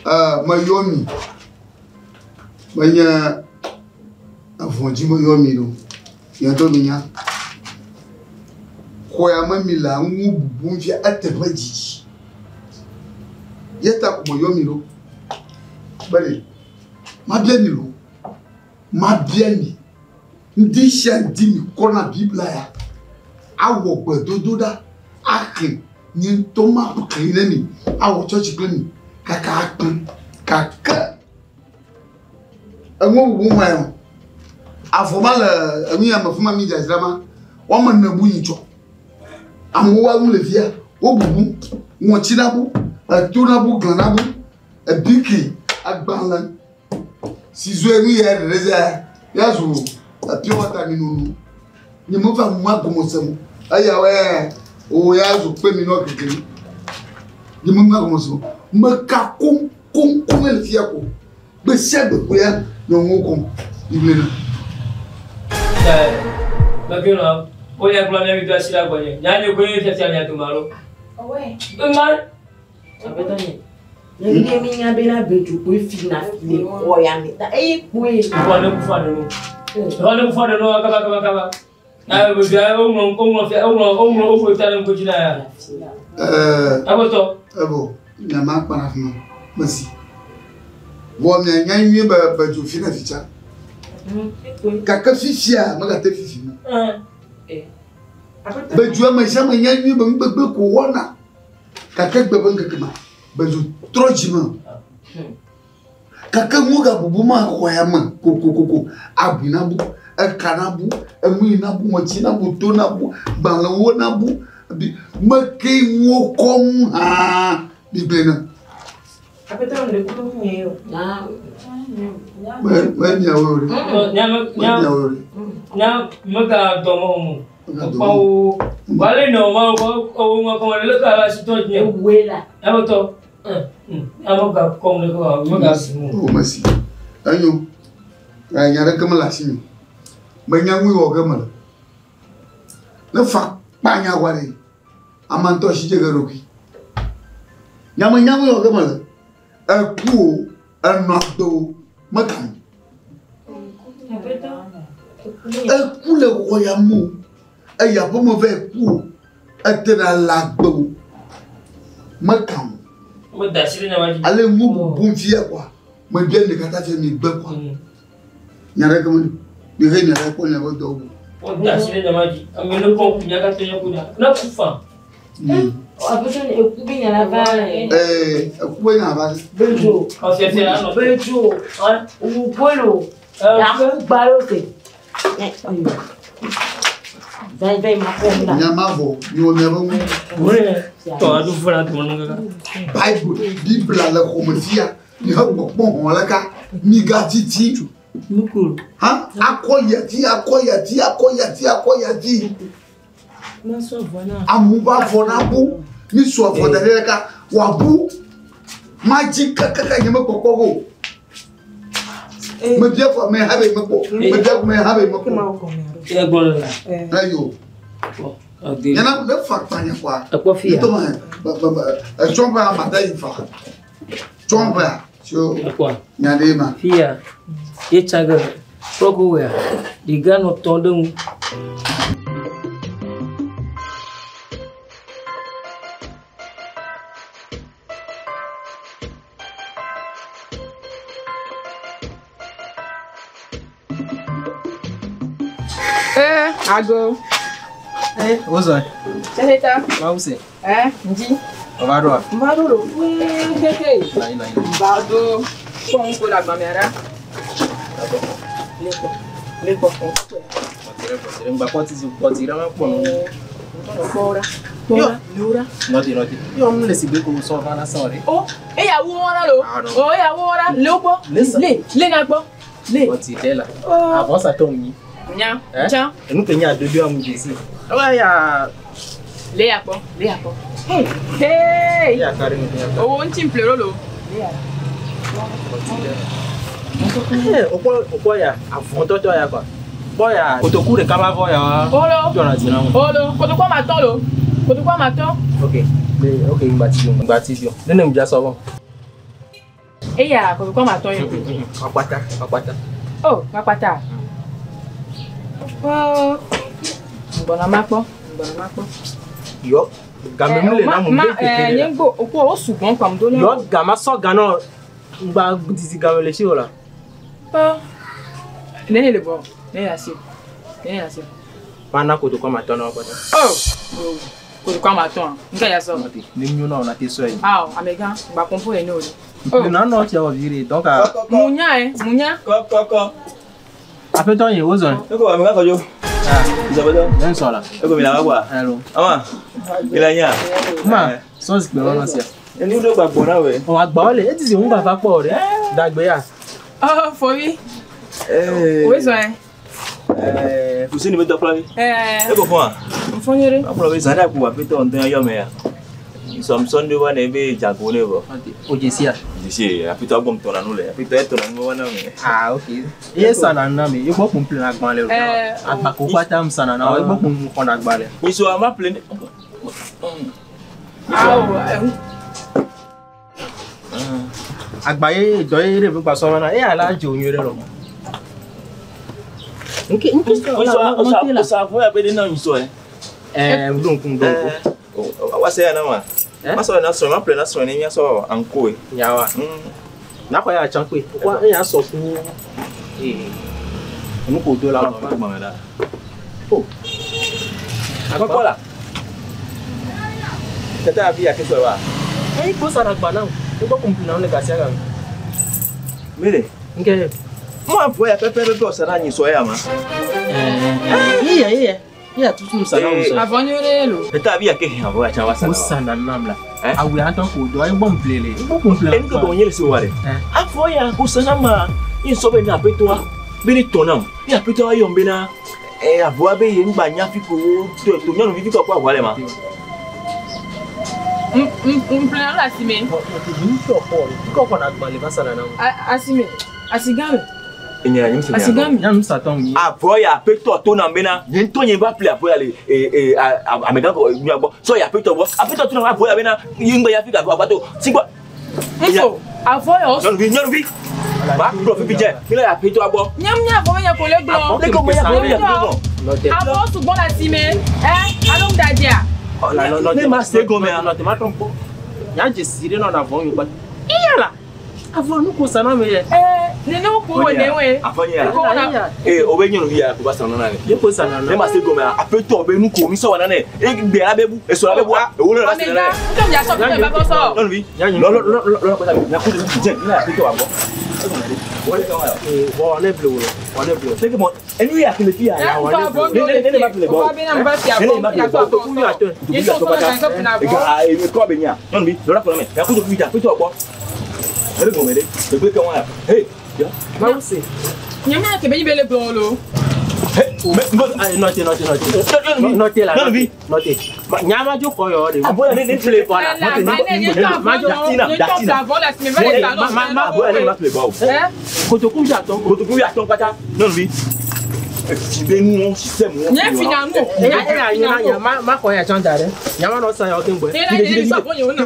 Mayomi. Manya afonji Mayomi no. Yanto minya. Koya mamila ngubu vya atebaji. Yeta ko Mayomi no. Bale. Mabiani lo. Mabiani. Ndi shandi mi kona Biblia ya. Awo gbedodo da. Akin ni to ma kire ni. Awo church gbe kaka akun kaka anwo wu mayo afomala ami amafuma mi jazama wo man na bu yicho amwa mu lefia wo bubu won chinabu atunabu glanabu abiki agbanlan sizo emi ya reza yazo apiwata minunu ni mo fa mu agomosem ayawe o yazo pe mi no kekere ni mo agomosem maka kum el fiako be sebe kuya no ngokom ibele bakino oya kula mi do asira gboye nyanye ko ye fia nya to maro owe ngal abetani ni mi nya be na beju ko fi na fi oya mi ta po e wale ku fa no kaba na be bia o fia o tare ko jina ya aboto ebo nyama kpana funa masi bo me nyanwie ba jo fina ficha kaka fifia maga te fifi ba jo ma jama nyanwie ba ngbe ko wona kaka gbe ban kaka ma ba jo trojima kaka muga bubu ma ko ya ma ko abinabu akanabu amuinabu mochinabu tonabu balawo nabu makei wo kom ha Biblena. Apetron de kumyo. Na maga domo. Pau vale no ma ko le ka si to ni wela. Amoto. Amaga kom le ko maga simu. O masi. Anyo. Nyara kamala simi. Banyangu wo gamala. Na fa panya wale. Amanto shi je garoki. Nyama yo gamala. Aku anado makan. Aku le royamu. Aya po mo ve ku. Atena lagbo. Makan. Mo da sire na maji. Ale mu bunfia kwa. Mo bien de kata fe mi gbe kwa. Nyara gamala. Bi re nyara ko nya do. O da sire na maji. Amelo ko kunya ka te nyakunya. Na kufa. Apetron e kubinya la vale. Kubinya vale. Bejo. O se se ano. Bejo. O pueblo. Ya ku barote. Vai makonda. Nyamavo, ni o mero mu. To adu fura to nanga. Bible la komofia. Ni habo pon on la ka. Ni gatiti. Mukuru. Ha? Akoyati. Maso vona. Amuba vonabu. Ni so vodale ka wabu. Magic kaka nyama kokoko. Me dia ko me habe mako. Me dia ko me habe mako. E gola. Ayo. Yana de factanya kwa. Akofia. To ma. Chomba madai fa. Chomba. Sio. Kwa. Nyadema. Fia. E chaga. Proko ya. Digano tondung. Ago. What's that? Seheta. What was it? Nji. Ovado. Mbadolo. Hey. Nai. Mbado. Konko la mamera. Leko konko. Potire ngba potire ma pono. Bora. Lura. Noti. Yo mle si beko so na sorry. Oh, ya wora lo. Oh, ya wora. Lopo. Le ngagbo. Le. Potire la. Avant ça tombe. Nya. Cha. Nous penya de deux amis ici. Ouais, ya. Le yapo. Hey. Ya carrément. Oh, on timple lo. Opo ya avant toi ya quoi. Boya, otokure kama voya. Olo. Tu na tina. Olo, kotokwa maton lo. Kotokwa maton. OK, ngbatio. Nene mja so bon. Eh ya, ko ma ton yo. Apata. Oh, apata. Oh. Bona mapo. Yo, gamemule na mo be kekele. Yengo oku o sugbon pam do Yo, gama so gana ngba disi gamele si ola. Oh. Nene le bon. Nene asi. Mana ko to kwa matona apata. Oh. Ko kwa ma ton. Nka ya so. Ni mi no na te so yi. Ah, amega, ba kompo e no. Oh, na no ti o vire donc Munya. Ko. Apeto yin wo zon. Ko amega ko jo. Isabella. Den so la. Ko mi la wa. Hello. Ama. Ilanya. Ma, so si pe won si. Eni do gbagbo na we. O agba ole, e ti se un baba po re. Dagbe ya. Oh, for me. Où est-ce que vous savez, vous avez et pourquoi vous avez après ça n'a pas fait ton temps yomé some Sunday one ebe jagone bo ojesia disi apito agbom ton anu le apito eton anu wana me okay yes na na me yo gbo kun plan agban le agba ko pata msana na yo gbo kun kon agba le iso ama plan agbaye do ere bi gba so na e ala je oyun re ro nke osa fo ya be na iso donkun wa se na ma maso na so ma plan na so ni mi so anko e yawa na kwa ya chan pe kwa ya so fun emu ko do la ma da oh akoko la tata bi ya ke so wa ko sara gba na o gbo kun plan le ga sia ga mire nke mo afo ya pepe o sara yin so ya ma iya tutu msana uso avonyolelo tata bi ya ke han wa cha wa sara musana namla awu ya ton ko do ay bom plele ko kun plan en ko bo nyele so ware afo ya ko sana ma yin so be na peto bi ni tonam ya peto ayo mbe na avo abe ye ngba nya fi ko to nyanu fi ko kwa wale ma plan la sime ko na gba le basana na asime asigame enya nyim se asigame nyam saton avo ya peto to na mbe na yin to yin ba play avo ya le amega ko nya gbo so ya peto to na avo ya be na yin ngba ya fi ka gba to sigbo info avoyo nyanu bi ba pro fi je kila ya peto agbo nyam avo ya ko le gbo le ko mo ya ko ya ko avo sugbon la sime along dadia ne ma se go me no te ma trompo nya je sire no na von yo pa iyala avo nu ko sana me ye nene ko wone we afonya obe nyunu bi ya ko ba sana na ne ye ko sana na ne ma se go me apeto obe nu ko mi so wana ne gbe abebu eso abebu e wo lo la se na nko ya so pe baba so no bi lo ko ta na ko de je na apeto abo wo ne blue se ke mo enu ya ke le fi ya wa ne ma play ball ne ma play ball to ku ya to e ko be nya no bi lo ra ko me ya ku to fi ja apeto abo ele go me de gbe ke won ya hey ya ma se nyama ke be bele blolo note la nyama jo ko yo de aboya ne play ball ma jo datina vola si me vale ta no ma aboya ne ma play ball kotoku ya ton pata no bi si be nu system won nya fina no nya ma ko ya chan dare nyama no san ya o tin gbe ni so bo yo na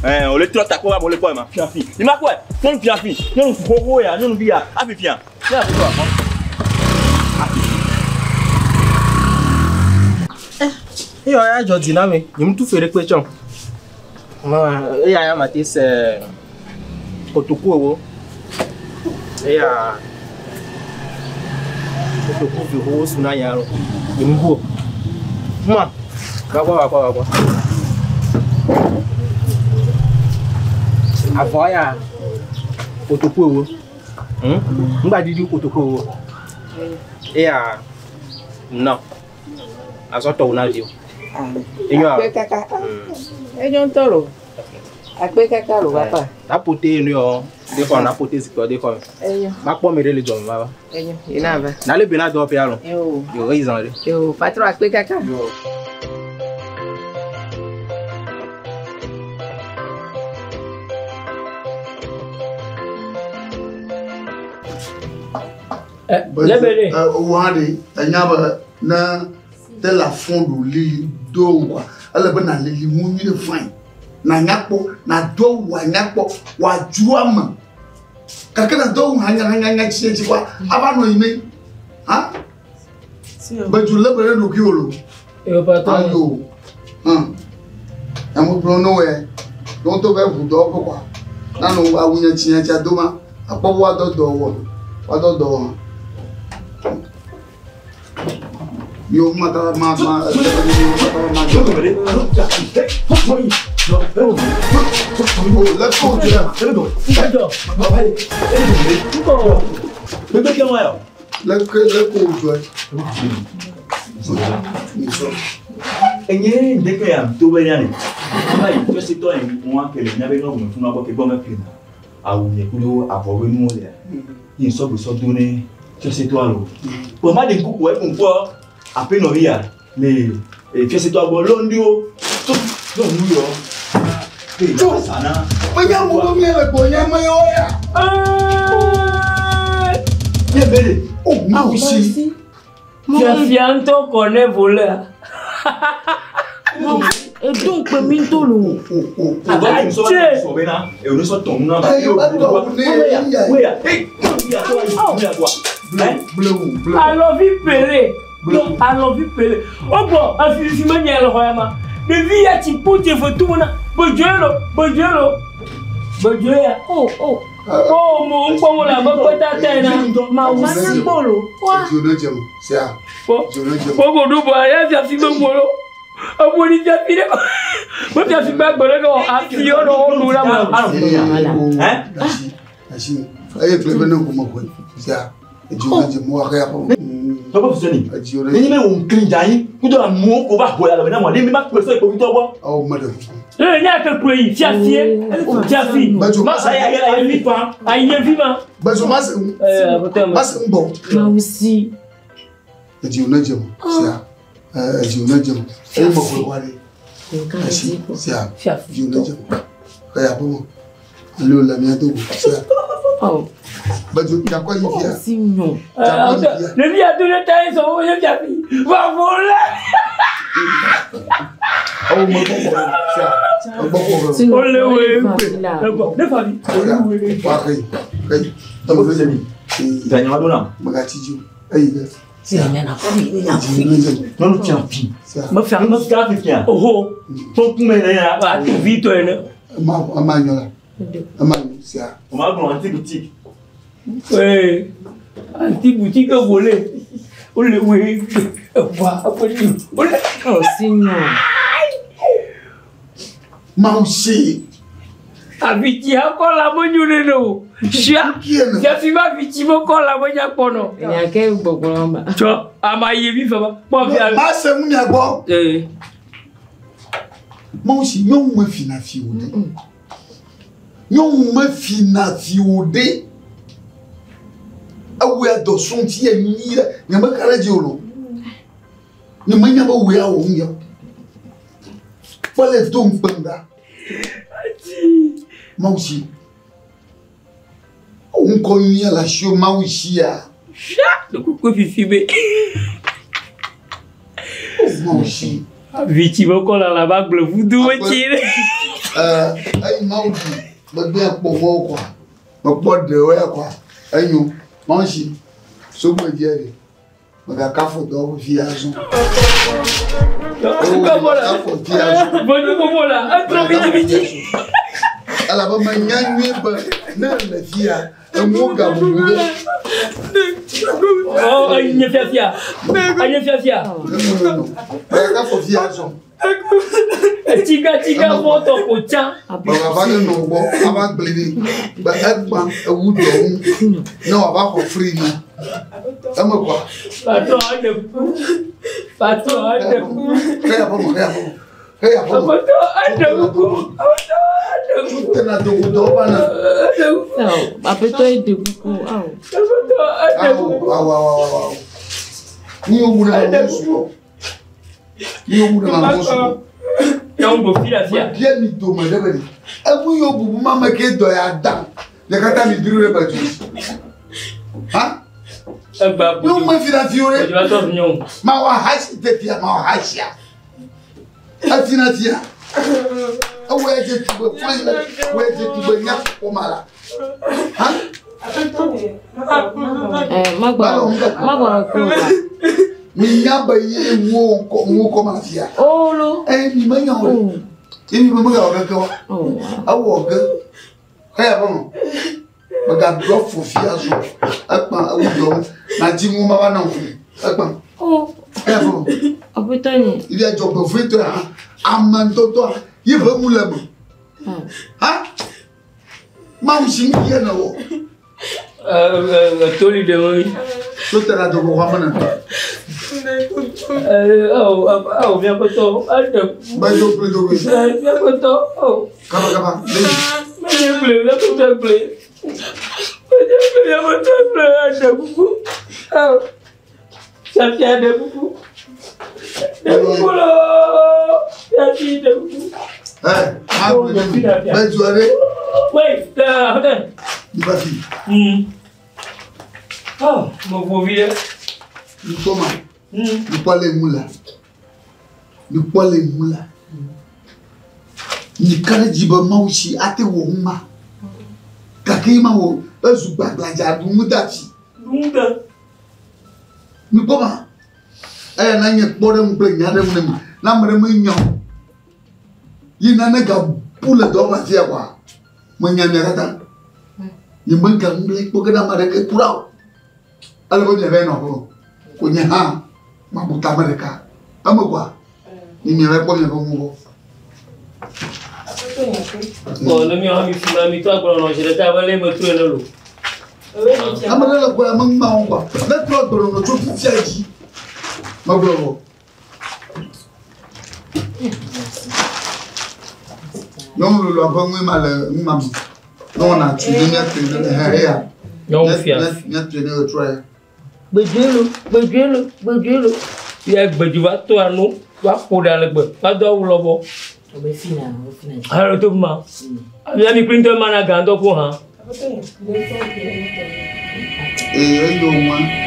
on le trotte à quoi on le quoi ma fian fi il m'a quoi non fian fi non gogo ya non bia afi fian ya fi quoi iyo ya jo diname yim tu fere pe chon ma ya mate se kotoku owo ya kotoku bi ho suna ya ro yim go ma wa avoya kotoku owo ngba didi kotoku owo ya no azoto una dio eyo ejo ntoro Akpe kaka lo papa. Na poté ni o. De ko na poté sikọ de ko. Ma po mi re le jom baba. Ina ba. Na le bina do pe alo. Yo reason re. Yo, patron akpe kaka. Yo. Lebele. Wade, anyaba na de la fondo li do wa. Ala ba na li mu ni de fine. Na nyakpo na do wa nyakpo wa juama. Kaka na do hanya chi kwa aba no ime. Ha? Ba ju lebele no kiolo. Eu patron. Ayo. Amu bro no we. Don't to be vudo kwa. Na no awunya chi cha doma. Apo wa do wo. Wa do. Yo mata ma après nos vies, mais c'est toi bon l'ondio, tout nous yo. Tout ça na. Mais y'a mon bien le boya mayoya. Bien belle. Oh ma aussi. Tu as fianto connaît voleur. Et donc minto lo. Agora nous sommes là, et nous sommes tombés dans la Alors vite pelé. Alors vite pelé. Oh bon, à finir manière le royaume. De vie à ti pour te faire tout mon. Bojolo. Oh mon bon la bonne tête na. Ma aussi bolo. Je ne j'aime. C'est ça. Je ne j'aime. Bon do boya ya fi mon bolo. Aboni ja fi de. Mo ja fi ba gboro go afio no lu la mo. Hein? Assim. Aí plebe não como foi. Ça. Je ne j'aime moi rien. Papa Fusoni. Ni me on clean dai. Ku do amu ko ba boya la na mo. Ni me ma person ko to bo. Oh madame. Nya ka kuri ti afie. Ti afi. Ma sa ya vi pa. Ai ye vi ma. Bazo mas. Mas bon. Ma aussi. Je ne j'aime. Ça. Je ne j'aime. Et mo ko wale. Assim. Ça. Je ne j'aime. Kaya bon. Allo la mia to. Ça. Oh. Bazo ya kwa hivi ya. Si non. Le vie a tout le temps ils sont au Jafi. Va voler. Oh mo ko ça. Si On le ouais. D'accord. Ne pas vite. Wa kai. Kai. Papa Fusoni. Danya madona. Magati ju. Ai da. Si rien à faire. Non tu as fini. Me faire Non tu as fini. Oh. Pour me là. Va tout vite ne. Amanyola. Amanyo ça. On va prendre un boutique. Ouais. Anti boutique volé. On le ouais. Va après. Oh si non. Mausi. Aviti encore la monnaie no. Chia. Ya fi ma viti mo ko la monnaie kono. Il y a quel bokolamba. Tu ama yebi fa ba. Mo fi al. Ma se mu ya gbo. Mausi yon me fina fi ode. Yon me fina fi ode. Awu ya do son ti e ni la. Nya ma kala je olo. Ni ma nya ba we a wo nya. Fale to mbanda. Mausi. On connaît la chose Mausi ya. Le coucou fifi. Mausi. Viti mo ko la ba gble vudu o ti. Ai Mausi, ba be po mo kwa. Ba po de o ya kwa. Ayo, Mausi. So mo jere. Ba ga ka fo do fi azu. Como là? Bonjour, comment là? Entre viti. Ala ba manyanye ba na la fia. Mo ga mo. Oh, il ne fait fia. Il ne fait fia. Non. Ba ga fo fi azu. Tika moto kocha. Ba ba no bo, aba glidi. Ba egba ewu do. No aba ko free ni. Ama kwa. Patron de. Kaya po. Hey, apa? Apoto ada buku. Apoto ada buku. Kita nak tunggu doa na. Ada buku. Apa tu ada buku? Apoto ada buku. Wow. Ni o muna musu. Ni o muna musu. Yang bofila fia. Dia ni do ma debe ni. Abu yo bubu mama ke do ya dam. Le kata mi duru re ba tu. Ha? Agba. Yo ma fila fiore. Je vais t'en venir. Ma wa hashi te tia ma wa hashia. Atina tia. Awe je tuba fanya. We je tuba nya ko mala. Ha? Magwa ko. Minyamba ye wo ko mafia. Olo. Ni manya wo. Ni mama ga ka wa. Awo ga. Kaya bon. Baga drop for fear so. Akpa awu do na ji mu ma na fu. Akpa. Kaya bon. Apetani. Il y a job fait ha. Amantoto. Ye ba mu le mo. Ha? Ma usin ye na wo. Toli de moi. L'autre là de vous ramener. Bien content. Bajo plutôt que ça. Bien content. Kaba. Bien content. Ada buku. Ça fait ada buku. Ada buku loh. Jadi ada buku. Belle soirée. Oui, attends. Il va fi. Ah, mon beau vieux. Ni koma. Ni pale mula. Ni kare jiba maushi ate wo ma. Kakima wo ezu gbagbaja du mudati. Nunca. Ni koma. Na nye kpore mu ple nya de mu na mre mu nyo. Yi na na ga pula do ma tia kwa. Mo nya me kata. Ni mun ka mble ko ga ma de ke kurao. Ale ko nyebe no ko. Ko nya ha. Ma buta America. Amogwa. Ni mi re ko me ko mu. Bon, le mien a mis sur la mi-temps pour l'enlever. Le cavalier me trouve dans l'eau. Amara la ko amang ma on kwa. Na tro do no to fi aji. Ma blo. Non lo ba ngwe ma le mam. Non na tu ni ya te ya. Non fiaf. Ya te ne try. Bejelo. Ya bejuva to anu, wa ko da le gbe. Ba do wo lobo. Obefina. Alors tout ma. Ya mi printer mana ga ndo ko han. Yo one.